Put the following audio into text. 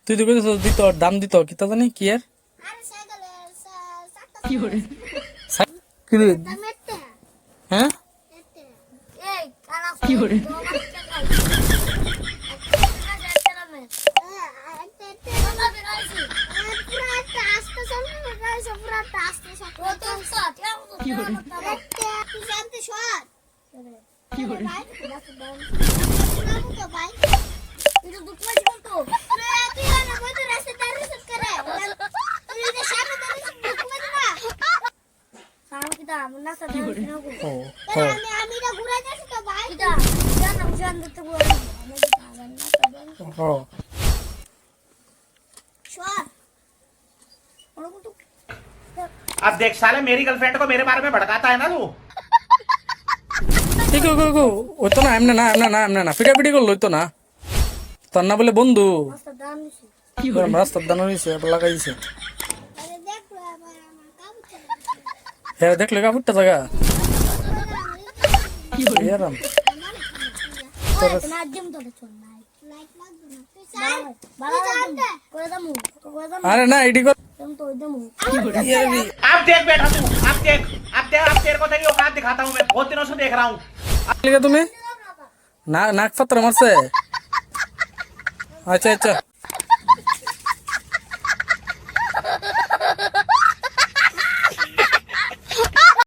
তুই তো কইছিস দিত দাম দিত কি তা জানি কি আর কি হ্যাঁ কি করে अब देख साले मेरी गर्लफ्रेंड को मेरे बारे में भड़काता है ना तू ওই তো না এমনে না এমনে না এমনে না পিটাপিটি করলো ওই তো না তোর না বলে বন্ধু রাস্তার দান হয়েছে লাগাইছে হ্যাঁ দেখলে কাপড়টা জায়গা আরে না এটি কর अब देख बेटा तू अब देख अब तेरे को तेरी औकात दिखाता हूँ मैं बहुत दिनों से देख रहा हूँ তুমি নাক পাত্র মারছে আচ্ছা আচ্ছা